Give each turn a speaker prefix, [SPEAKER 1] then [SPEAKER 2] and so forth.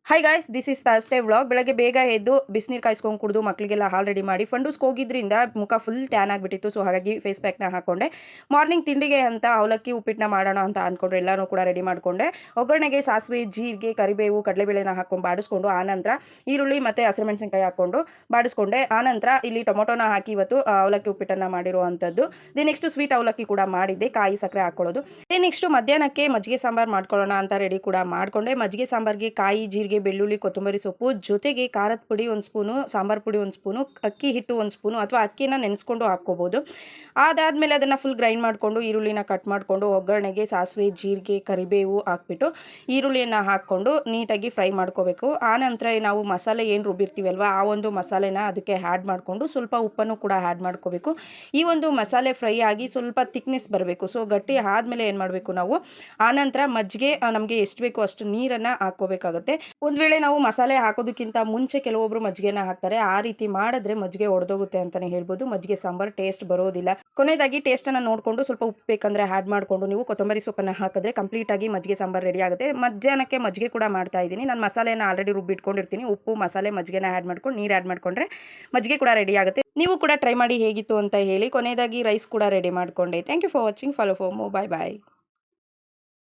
[SPEAKER 1] Hi guys, this is Thursday vlog. ಬೆಳಗ್ಗೆ ಬೇಗ ಎದ್ದು ಬಿಸಿನೀರು ಕಾಯಿಸ್ಕೊಂಡು ಕುಡಿದು ಮಕ್ಕಳಿಗೆಲ್ಲ ಹಾಲ್ ರೆಡಿ ಮಾಡಿ ಫಂಡೂಸ್ಗೆ ಹೋಗಿದ್ರಿಂದ ಮುಖ ಫುಲ್ ಟ್ಯಾನ್ ಆಗಿಬಿಟ್ಟಿತ್ತು. ಸೊ ಹಾಗಾಗಿ ಫೇಸ್ ಪ್ಯಾಕ್ನ ಹಾಕೊಂಡೆ. ಮಾರ್ನಿಂಗ್ ತಿಂಡಿಗೆ ಅಂತ ಅವಲಕ್ಕಿ ಉಪ್ಪಿಟ್ಟನ್ನ ಮಾಡೋಣ ಅಂತ ಅಂದ್ಕೊಂಡ್ರೆ ಎಲ್ಲನೂ ಕೂಡ ರೆಡಿ ಮಾಡಿಕೊಂಡೆ. ಒಗ್ಗರಣೆಗೆ ಸಾಸಿವೆ, ಜೀರಿಗೆ, ಕರಿಬೇವು, ಕಡಲೆಬೇಳೆನ ಹಾಕೊಂಡು ಬಾಡಿಸ್ಕೊಂಡು ಆನಂತರ ಈರುಳ್ಳಿ ಮತ್ತು ಹಸಿರುಮೆಣಸಿನ್ಕಾಯಿ ಹಾಕ್ಕೊಂಡು ಬಾಡಿಸ್ಕೊಂಡೆ. ಆನಂತರ ಇಲ್ಲಿ ಟೊಮೊಟೊನ ಹಾಕಿ ಇವತ್ತು ಅವಲಕ್ಕಿ ಉಪ್ಪಿಟ್ಟನ್ನು ಮಾಡಿರುವಂಥದ್ದು. ನೆಕ್ಸ್ಟ್ ಸ್ವೀಟ್ ಅವಲಕ್ಕಿ ಕೂಡ ಮಾಡಿದ್ದೆ, ಕಾಯಿ ಸಕ್ಕರೆ ಹಾಕ್ಕೊಳ್ಳೋದು. ನೆಕ್ಸ್ಟ್ ಮಧ್ಯಾಹ್ನಕ್ಕೆ ಮಜ್ಜಿಗೆ ಸಾಂಬಾರು ಮಾಡ್ಕೊಳ್ಳೋಣ ಅಂತ ರೆಡಿ ಕೂಡ ಮಾಡಿಕೊಂಡೆ. ಮಜ್ಜಿಗೆ ಸಾಂಬಾರಿಗೆ ಕಾಯಿ, ಜೀರಿಗೆ, ಬೆಳ್ಳುಳ್ಳಿ, ಕೊತ್ತಂಬರಿ ಸೊಪ್ಪು ಜೊತೆಗೆ ಖಾರದ ಪುಡಿ 1 ಸ್ಪೂನು, ಸಾಂಬಾರು ಪುಡಿ 1 ಸ್ಪೂನು, ಅಕ್ಕಿ ಹಿಟ್ಟು 1 ಸ್ಪೂನು ಅಥವಾ ಅಕ್ಕಿನ ನೆನೆಸ್ಕೊಂಡು ಹಾಕ್ಕೋಬೋದು. ಅದಾದಮೇಲೆ ಅದನ್ನು ಫುಲ್ ಗ್ರೈಂಡ್ ಮಾಡಿಕೊಂಡು ಈರುಳ್ಳಿನ ಕಟ್ ಮಾಡಿಕೊಂಡು ಒಗ್ಗರಣೆಗೆ ಸಾಸಿವೆ, ಜೀರಿಗೆ, ಕರಿಬೇವು ಹಾಕ್ಬಿಟ್ಟು ಈರುಳ್ಳಿಯನ್ನು ಹಾಕ್ಕೊಂಡು ನೀಟಾಗಿ ಫ್ರೈ ಮಾಡ್ಕೋಬೇಕು. ಆನಂತರ ನಾವು ಮಸಾಲೆ ಏನು ರುಬ್ಬಿರ್ತೀವಲ್ವ ಆ ಒಂದು ಮಸಾಲೆನ ಅದಕ್ಕೆ ಆ್ಯಡ್ ಮಾಡಿಕೊಂಡು ಸ್ವಲ್ಪ ಉಪ್ಪನ್ನು ಕೂಡ ಆ್ಯಡ್ ಮಾಡ್ಕೋಬೇಕು. ಈ ಒಂದು ಮಸಾಲೆ ಫ್ರೈ ಆಗಿ ಸ್ವಲ್ಪ ಥಿಕ್ನೆಸ್ ಬರಬೇಕು. ಸೊ ಗಟ್ಟಿ ಆದಮೇಲೆ ಏನು ಮಾಡಬೇಕು ನಾವು ಆನಂತರ ಮಜ್ಜಿಗೆ ನಮಗೆ ಎಷ್ಟು ಬೇಕೋ ಅಷ್ಟು ನೀರನ್ನು ಹಾಕ್ಕೋಬೇಕಾಗುತ್ತೆ. ಒಂದು ವೇಳೆ ನಾವು ಮಸಾಲೆ ಹಾಕೋದಕ್ಕಿಂತ ಮುಂಚೆ ಕೆಲವೊಬ್ರು ಮಜ್ಜಿಗೆನ ಹಾಕ್ತಾರೆ. ಆ ರೀತಿ ಮಾಡಿದ್ರೆ ಮಜ್ಜಿಗೆ ಒಡೆದೋಗುತ್ತೆ ಅಂತಲೇ ಹೇಳ್ಬೋದು. ಮಜ್ಜಿಗೆ ಸಾಂಬಾರು ಟೇಸ್ಟ್ ಬರೋದಿಲ್ಲ. ಕೊನೆಯದಾಗಿ ಟೇಸ್ಟನ್ನು ನೋಡಿಕೊಂಡು ಸ್ವಲ್ಪ ಉಪ್ಪು ಬೇಕಂದರೆ ಆ್ಯಡ್ ಮಾಡಿಕೊಂಡು ನೀವು ಕೊತ್ತಂಬರಿ ಸೊಪ್ಪನ್ನು ಹಾಕಿದ್ರೆ ಕಂಪ್ಲೀಟಾಗಿ ಮಜ್ಜಿಗೆ ಸಾಂಬಾರು ರೆಡಿ ಆಗುತ್ತೆ. ಮಧ್ಯಾಹ್ನಕ್ಕೆ ಮಜ್ಜಿಗೆ ಕೂಡ ಮಾಡ್ತಾ ಇದ್ದೀನಿ. ನಾನು ಮಸಾಲೆಯನ್ನು ಆಲ್ರೆಡಿ ರುಬ್ಬಿಟ್ಕೊಂಡಿರ್ತೀನಿ. ಉಪ್ಪು, ಮಸಾಲೆ, ಮಜ್ಜಿಗೆನ ಆ್ಯಡ್ ಮಾಡ್ಕೊಂಡು ನೀರು ಆ್ಯಡ್ ಮಾಡಿಕೊಂಡ್ರೆ ಮಜ್ಜಿಗೆ ಕೂಡ ರೆಡಿ ಆಗುತ್ತೆ. ನೀವು ಕೂಡ ಟ್ರೈ ಮಾಡಿ ಹೇಗಿತ್ತು ಅಂತ ಹೇಳಿ. ಕೊನೆಯದಾಗಿ ರೈಸ್ ಕೂಡ ರೆಡಿ ಮಾಡಿಕೊಂಡೆ. Thank you for watching. Follow for more. Bye bye.